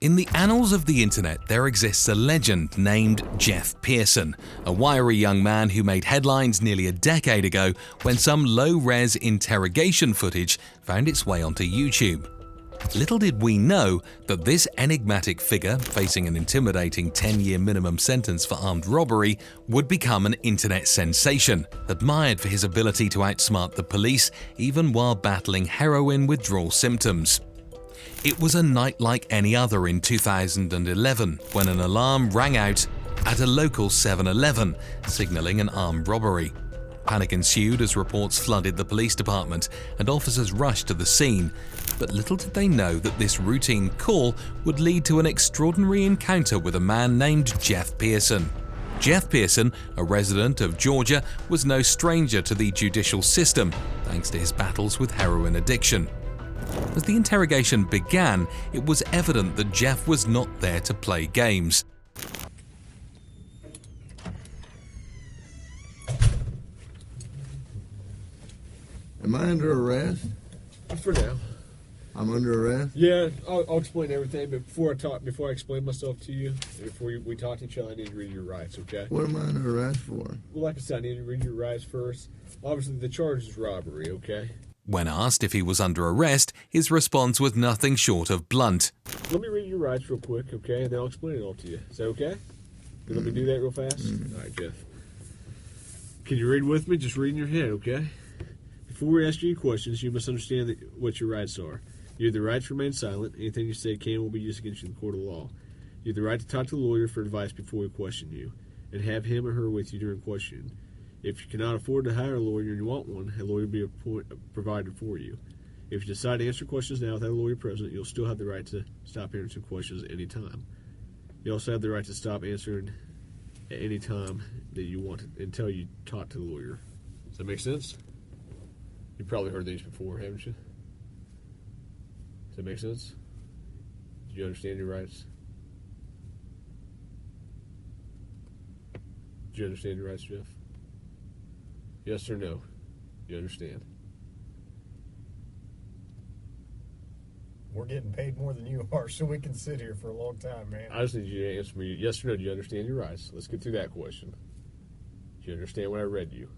In the annals of the internet, there exists a legend named Jeff Pearson, a wiry young man who made headlines nearly a decade ago when some low-res interrogation footage found its way onto YouTube. Little did we know that this enigmatic figure, facing an intimidating 10-year minimum sentence for armed robbery, would become an internet sensation, admired for his ability to outsmart the police even while battling heroin withdrawal symptoms. It was a night like any other in 2011 when an alarm rang out at a local 7-Eleven, signaling an armed robbery. Panic ensued as reports flooded the police department and officers rushed to the scene, but little did they know that this routine call would lead to an extraordinary encounter with a man named Jeff Pearson. Jeff Pearson, a resident of Georgia, was no stranger to the judicial system thanks to his battles with heroin addiction. As the interrogation began, it was evident that Jeff was not there to play games. Am I under arrest? For now. I'm under arrest? Yeah, I'll explain everything, but before I explain myself to you, before we talk to each other, I need to read your rights, okay? What am I under arrest for? Well, like I said, I need to read your rights first. Obviously, the charge is robbery, okay? When asked if he was under arrest, his response was nothing short of blunt. Let me read your rights real quick, okay? And then I'll explain it all to you. Is that okay? You let me do that real fast? All right, Jeff. Can you read with me? Just read in your head, okay? Before we ask you any questions, you must understand what your rights are. You have the right to remain silent. Anything you say can and will be used against you in the court of law. You have the right to talk to a lawyer for advice before we question you, and have him or her with you during questioning. If you cannot afford to hire a lawyer and you want one, a lawyer will be provided for you. If you decide to answer questions now without a lawyer present, you'll still have the right to stop answering questions at any time. You also have the right to stop answering at any time that you want until you talk to the lawyer. Does that make sense? You've probably heard these before, haven't you? Does that make sense? Do you understand your rights? Do you understand your rights, Jeff? Yes or no? You understand? We're getting paid more than you are, so we can sit here for a long time, man. I just need you to answer me yes or no. Do you understand your rights? Let's get through that question. Do you understand what I read you?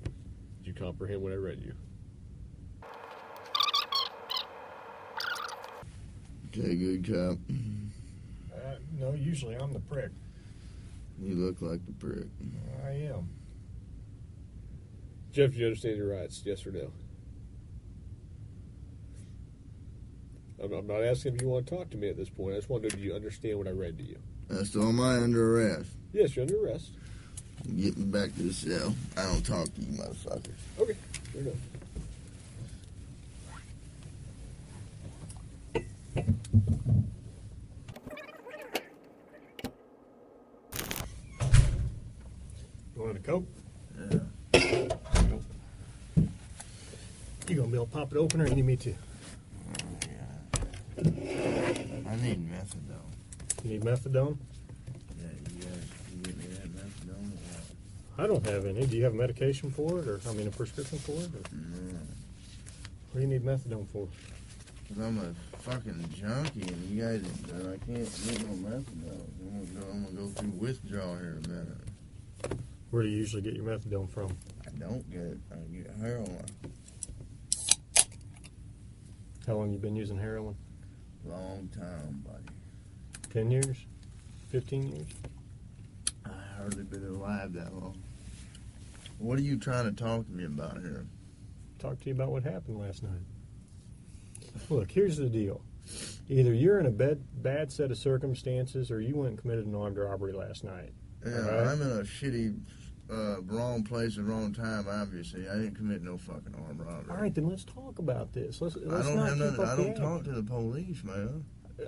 Did you comprehend what I read you? Okay, good cop. No, usually I'm the prick. You look like the prick. I am. Jeff, do you understand your rights? Yes or no? I'm not asking if you want to talk to me at this point. I just want to know, do you understand what I read to you? So am I under arrest? Yes, you're under arrest. Get me back to the cell. I don't talk to you motherfuckers. Okay, fair enough. You want a Coke? Yeah. You gonna be able to pop it open, or you need me to? I need methadone. You need methadone? Yeah, you guys can get me that methadone or what? I don't have any. Do you have medication for it, or a prescription for it? Or? No. What do you need methadone for? Because I'm a fucking junkie, and you guys, I can't get no methadone. I'm gonna go through withdrawal here in a minute. Where do you usually get your methadone from? I don't get it. I get heroin. How long you been using heroin? Long time, buddy. 10 years? 15 years? I hardly been alive that long. What are you trying to talk to me about here? Talk to you about what happened last night. Look, here's the deal. Either you're in a bad set of circumstances, or you went and committed an armed robbery last night. Yeah, right? I'm in a shitty, wrong place at wrong time, obviously. I didn't commit no fucking armed robbery. All right, then let's talk about this. Let's I don't not have keep nothing. up I the don't talk act. to the police, man.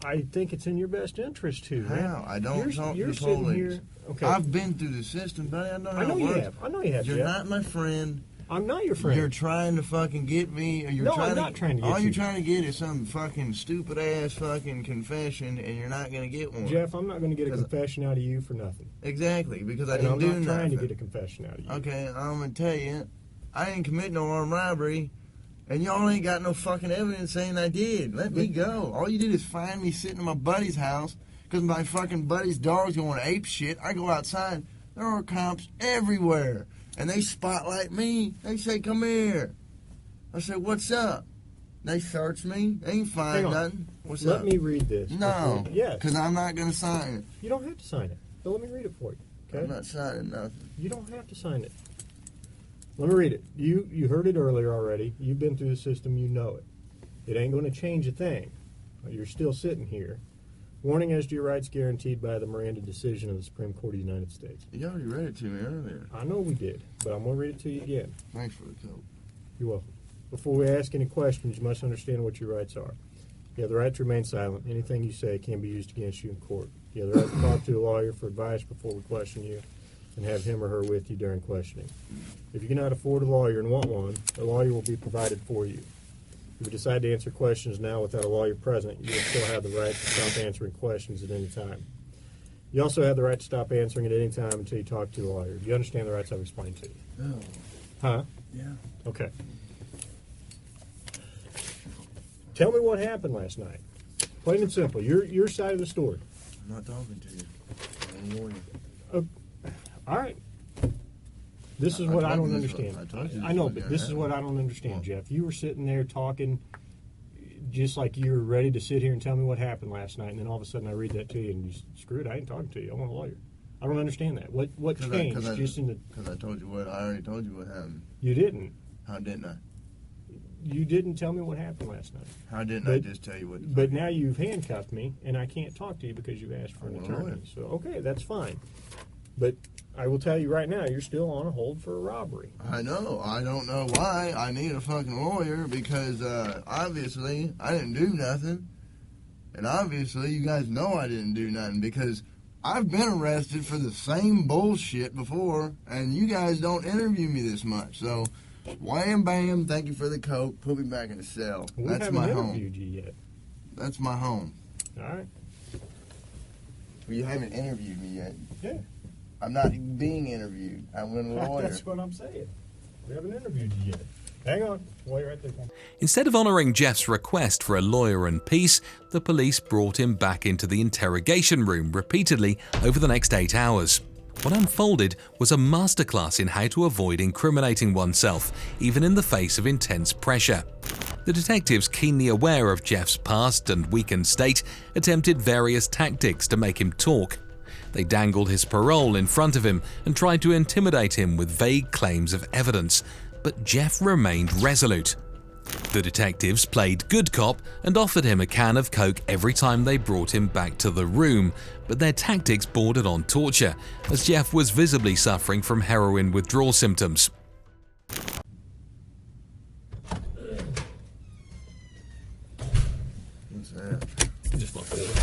I think it's in your best interest to. Man. How? I don't talk you're to the police. Sitting here, okay. I've been through the system, buddy. I know how I know it you works. have. I know you have. You're Jeff. not my friend. I'm not your friend. You're trying to fucking get me. Or you're No, trying I'm to, not trying to get all you. you're trying to get is some fucking stupid ass fucking confession, and you're not going to get one. Jeff, I'm not going to get a confession out of you for nothing. Exactly, because I And didn't I'm do not trying nothing. to get a confession out of you. Okay, I'm going to tell you, I didn't commit no armed robbery. And y'all ain't got no fucking evidence saying I did. Let me go. All you did is find me sitting in my buddy's house because my fucking buddy's dog's going ape shit. I go outside. There are cops everywhere. And they spotlight me. They say, come here. I say, what's up? They search me. They ain't find nothing. What's up? Let me read this. No. Yes. Because I'm not going to sign it. You don't have to sign it. But let me read it for you. Okay? I'm not signing nothing. You don't have to sign it. Let me read it. You heard it earlier already. You've been through the system. You know it. It ain't going to change a thing. You're still sitting here. Warning as to your rights guaranteed by the Miranda decision of the Supreme Court of the United States. You already read it to me earlier. I know we did, but I'm going to read it to you again. Thanks for the coat. You're welcome. Before we ask any questions, you must understand what your rights are. You have the right to remain silent. Anything you say can be used against you in court. You have the right to talk to a lawyer for advice before we question you and have him or her with you during questioning. If you cannot afford a lawyer and want one, a lawyer will be provided for you. If you decide to answer questions now without a lawyer present, you will still have the right to stop answering questions at any time. You also have the right to stop answering at any time until you talk to a lawyer. Do you understand the rights I've explained to you? No. Huh? Yeah. Okay. Tell me what happened last night. Plain and simple. Your side of the story. I'm not talking to you. I'm a lawyer. All right. This is what I don't understand. I know, but this is what I don't understand, What? Jeff. You were sitting there talking just like you were ready to sit here and tell me what happened last night, and then all of a sudden I read that to you, and you screw it, I ain't talking to you. I want a lawyer. I don't understand that. What changed just in the... Because I told you what, I already told you what happened. You didn't. How didn't I? You didn't tell me what happened last night. How didn't I just tell you what? But now you've handcuffed me, and I can't talk to you because you've asked for an I want a attorney. lawyer. So, okay, that's fine. But I will tell you right now, you're still on a hold for a robbery. I know. I don't know why I need a fucking lawyer because obviously I didn't do nothing. And obviously you guys know I didn't do nothing because I've been arrested for the same bullshit before and you guys don't interview me this much. So, wham bam, thank you for the coat. Put me back in the cell. We That's haven't my interviewed home. you yet. That's my home. All right. Well, you haven't interviewed me yet. Yeah. I'm not being interviewed. I'm a lawyer. That's what I'm saying. We haven't interviewed you yet. Hang on. Wait right there. Instead of honouring Jeff's request for a lawyer and peace, the police brought him back into the interrogation room repeatedly over the next 8 hours. What unfolded was a masterclass in how to avoid incriminating oneself, even in the face of intense pressure. The detectives, keenly aware of Jeff's past and weakened state, attempted various tactics to make him talk. They dangled his parole in front of him and tried to intimidate him with vague claims of evidence, but Jeff remained resolute. The detectives played good cop and offered him a can of Coke every time they brought him back to the room, but their tactics bordered on torture, as Jeff was visibly suffering from heroin withdrawal symptoms. What's that? Just my feeling.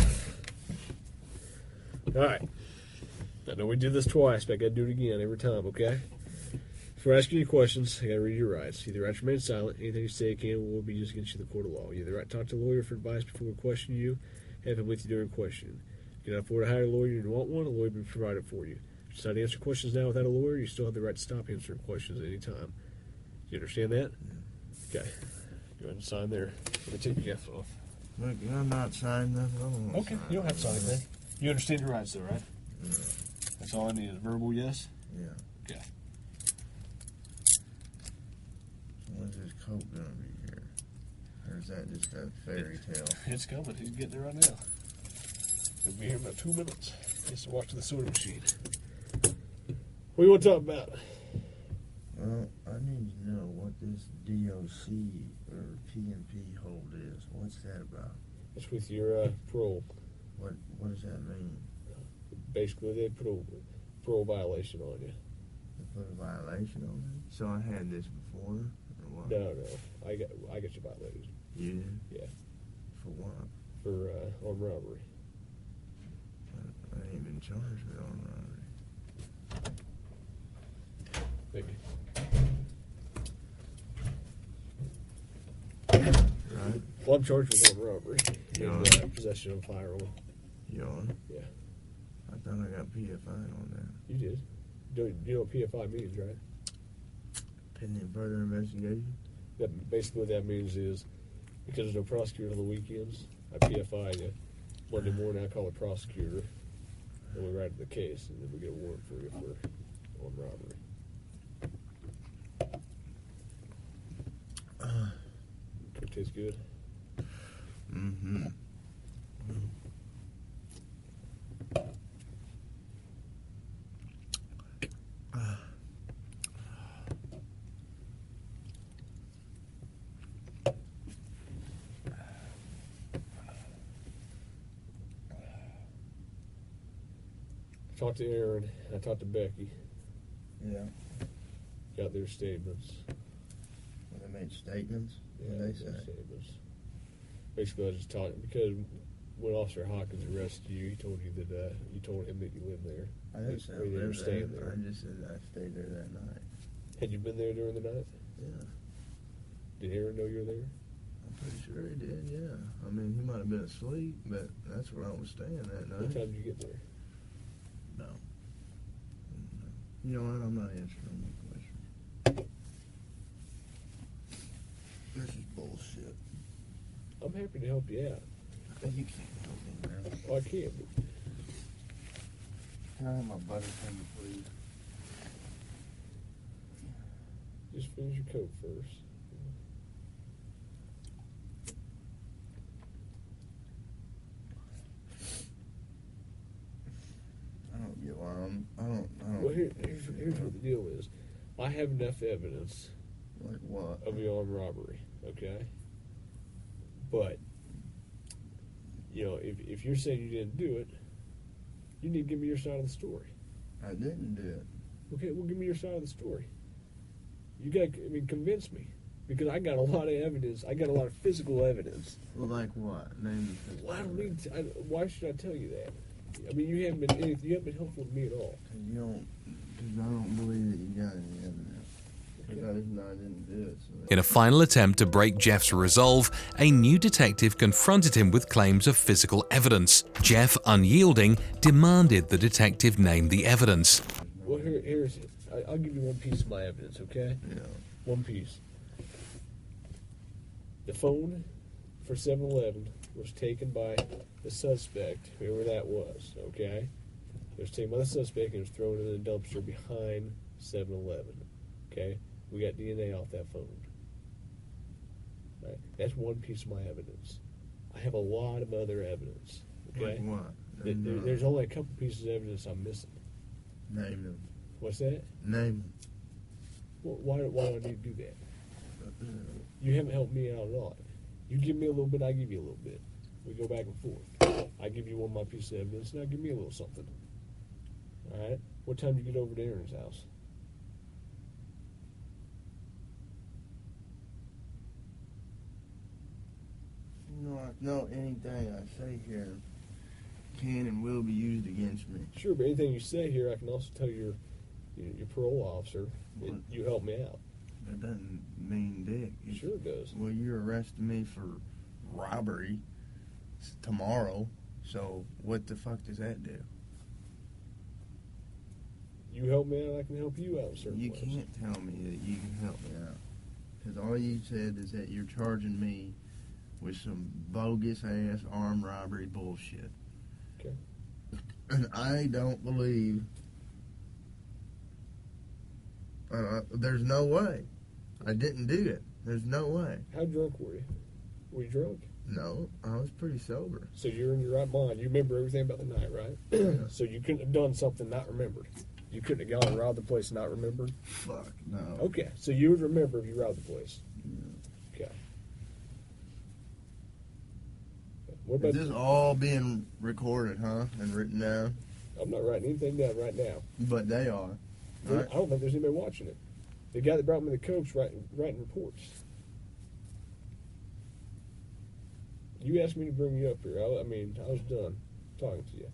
All right. I know we did this twice, but I got to do it again every time, okay? Before asking you questions, I got to read your rights. You have the right to remain silent. Anything you say can or will be used against you in the court of law. You have the right to talk to a lawyer for advice before we question you. Have him with you during questioning. If you cannot afford to hire a lawyer and you want one, a lawyer will be provided for you. If you decide to answer questions now without a lawyer, you still have the right to stop answering questions at any time. You understand that? Yeah. Okay. Go ahead and sign there. Let me take your gift off. Look, I'm not signing nothing. I don't want to Okay, you don't have to sign anything. You understand your rights, though, right? Yeah. That's all I need is a verbal yes? Yeah. Okay. When's this coat gonna be here? Or is that just a fairy tale? It's coming. He's getting it right now. He'll be here in about 2 minutes. Just watching the soda machine. What do you want to talk about? Well, I need to know what this DOC or PNP hold is. What's that about? It's with your parole. What does that mean? Basically, they put a parole violation on you. They put a violation on me? So I had this before? Or what? No. I got you violated. You did? Yeah. For what? For armed robbery. I ain't been charged with armed robbery. Maybe. Right? Well, I'm charged with armed robbery and Yeah. possession of a firearm. You on? Yeah. I thought I got PFI on that. You did. You know what PFI means, right? Pending further investigation? Basically what that means is, because there's no prosecutor on the weekends, I PFI you. Monday morning I call the prosecutor, and we write the case, and then we get a warrant for you for armed robbery. It tastes good. Mm-hmm. I talked to Aaron, and I talked to Becky. Yeah. Got their statements. They made statements? Yeah, What did they their say? statements. Basically, I was just talking, because when Officer Hawkins arrested you, he told you that, you told him that you lived there. I didn't say I Or you were lived staying there. there. I just said I stayed there that night. Had you been there during the night? Yeah. Did Aaron know you were there? I'm pretty sure he did, yeah. I mean, he might have been asleep, but that's where I was staying that night. What time did you get there? No. You know what? I'm not answering any questions. This is bullshit. I'm happy to help you out. You can't help me, man. Oh, I can, but Can I have my butterfinger, please? just finish your coat first. I don't get why I don't. Well, here's what the deal is. I have enough evidence Like what? of the armed robbery, okay? But, you know, if you're saying you didn't do it, you need to give me your side of the story. I didn't do it. Okay, well, give me your side of the story. You got, convince me. Because I got a lot of evidence. I got a lot of physical evidence. Well, like what? Name the Well, I don't need to. Why should I tell you that? I mean, you haven't been helpful to me at all. Because I don't believe that you got any evidence. Because I didn't do it. So In a final attempt to break Jeff's resolve, a new detective confronted him with claims of physical evidence. Jeff, unyielding, demanded the detective name the evidence. Well, here's. I'll give you one piece of my evidence, okay? Yeah. One piece. The phone for 7-Eleven was taken by the suspect, whoever that was, okay? It was taken by the suspect and it was thrown in the dumpster behind 7-Eleven, okay? We got DNA off that phone. Right? That's one piece of my evidence. I have a lot of other evidence, okay? Like what? There's only a couple pieces of evidence I'm missing. Name them. What's that? Name them. Well, why do I need to do that? You haven't helped me out at all. You give me a little bit, I give you a little bit. We go back and forth. I give you one of my pieces of evidence, now give me a little something. All right? What time did you get over to Aaron's house? No, anything I say here can and will be used against me. Sure, but anything you say here, I can also tell your parole officer that you helped me out. That doesn't mean dick. Sure it does. Well, you're arresting me for robbery tomorrow, so what the fuck does that do? You help me out, I can help you out in certain You ways. can't tell me that you can help me out. Because all you said is that you're charging me with some bogus-ass armed robbery bullshit. Okay. And I don't believe... there's no way. I didn't do it. There's no way. How drunk were you? Were you drunk? No, I was pretty sober. So you're in your right mind. You remember everything about the night, right? So you couldn't have done something not remembered. You couldn't have gone and robbed the place and not remembered? Fuck, no. Okay, so you would remember if you robbed the place. Yeah. Okay. What about Is this all being recorded, huh? And written down? I'm not writing anything down right now. But they are. Right? I don't think there's anybody watching it. The guy that brought me the coke's writing reports. You asked me to bring you up here. I was done talking to you.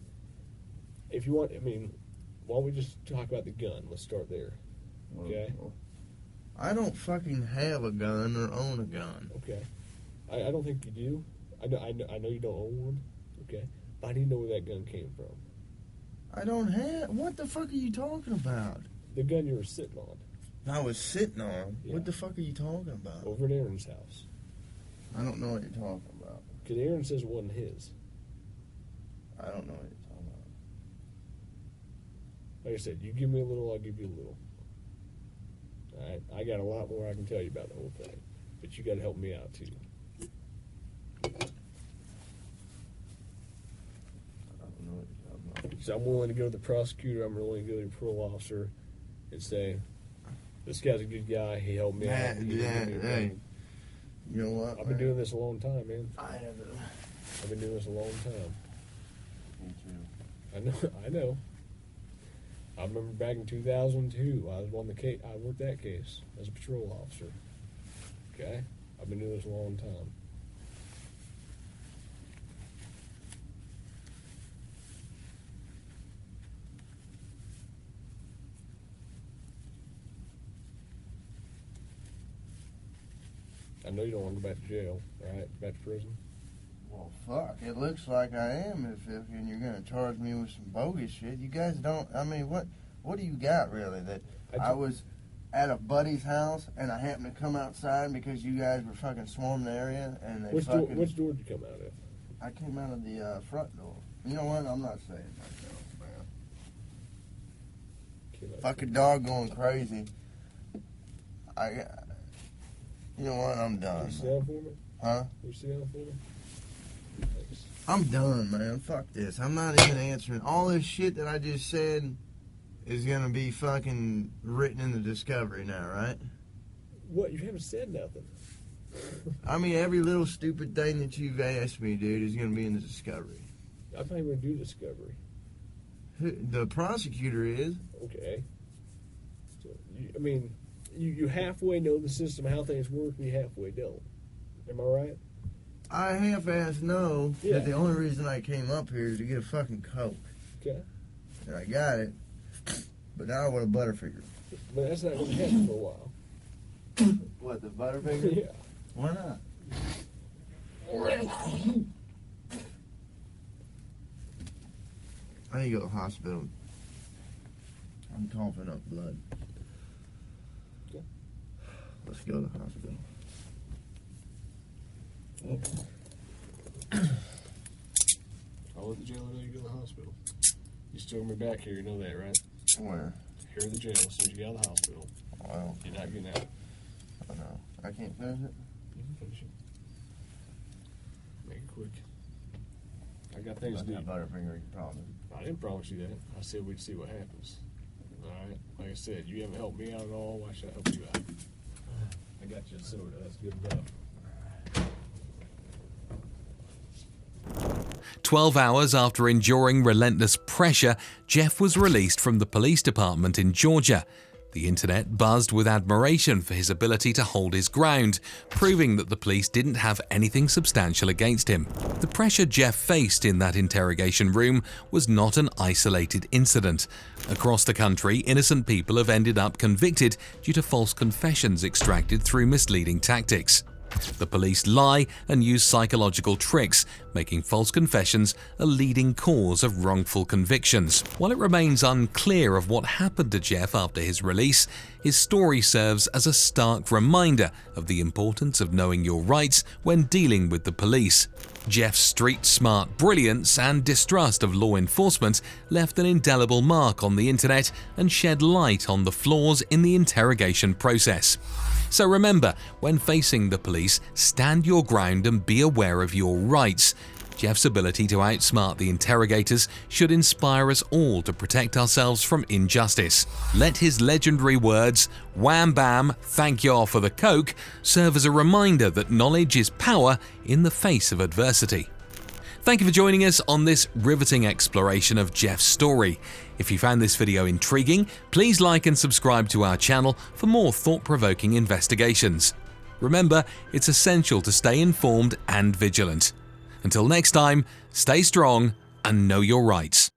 If you want, why don't we just talk about the gun? Let's start there. Okay? Well, I don't fucking have a gun or own a gun. Okay. I don't think you do. I know you don't own one. Okay. But I need to know where that gun came from. I don't have... What the fuck are you talking about? The gun you were sitting on. I was sitting on? Yeah. What the fuck are you talking about? Over at Aaron's house. I don't know what you're talking about. Because Aaron says it wasn't his. I don't know what you're talking about. Like I said, you give me a little, I'll give you a little. Alright? I got a lot more I can tell you about the whole thing. But you got to help me out, too. I don't know what you're talking about. Because I'm willing to go to the prosecutor, I'm willing to go to the parole officer and say, this guy's a good guy, he helped me out. Hey, you know what? I've been doing this a long time, man. I've been doing this a long time. Me too. I know. I remember back in 2002, I was on the case. I worked that case as a patrol officer. Okay, I've been doing this a long time. I know you don't want to go back to jail, right? Back to prison. Well, fuck. It looks like I am and you're going to charge me with some bogus shit. You guys don't, I mean, what do you got, really? That I was at a buddy's house and I happened to come outside because you guys were fucking swarming the area and they Which door did you come out of? I came out of the front door. You know what? I'm not saying myself, man. Fucking dog going crazy. You know what? I'm done. You sit down for me? Huh? You sit down for me? Thanks. I'm done, man. Fuck this. I'm not even answering. All this shit that I just said is going to be fucking written in the discovery now, right? What? You haven't said nothing. I mean, every little stupid thing that you've asked me, dude, is going to be in the discovery. I'm not even going to do discovery. The prosecutor is. Okay. So, you halfway know the system, how things work, and you halfway don't. Am I right? I half-ass know Yeah. that the only reason I came up here is to get a fucking Coke. Okay. And I got it. But now I want a Butterfinger. But that's not going to happen for a while. What, the Butterfinger? Yeah. Why not? I need to go to the hospital. I'm coughing up blood. Okay. Let's go to the hospital. I'll let the jailer know you go to the hospital. You still me back here, you know that, right? Where? Here at the jail, as soon as you get out of the hospital. Well, You're not getting out. I know. I can't finish it. You can finish it. Make it quick. I got things to do. That Butterfinger, you promise. I didn't promise you that. I said we'd see what happens. Alright? Like I said, you haven't helped me out at all. Why should I help you out? I got you a soda. That's good enough. 12 hours after enduring relentless pressure, Jeff was released from the police department in Georgia. The internet buzzed with admiration for his ability to hold his ground, proving that the police didn't have anything substantial against him. The pressure Jeff faced in that interrogation room was not an isolated incident. Across the country, innocent people have ended up convicted due to false confessions extracted through misleading tactics. The police lie and use psychological tricks, making false confessions a leading cause of wrongful convictions. While it remains unclear of what happened to Jeff after his release, his story serves as a stark reminder of the importance of knowing your rights when dealing with the police. Jeff's street-smart brilliance and distrust of law enforcement left an indelible mark on the internet and shed light on the flaws in the interrogation process. So remember, when facing the police, stand your ground and be aware of your rights. Jeff's ability to outsmart the interrogators should inspire us all to protect ourselves from injustice. Let his legendary words, "Wham bam, thank y'all for the coke," serve as a reminder that knowledge is power in the face of adversity. Thank you for joining us on this riveting exploration of Jeff's story. If you found this video intriguing, please like and subscribe to our channel for more thought-provoking investigations. Remember, it's essential to stay informed and vigilant. Until next time, stay strong and know your rights.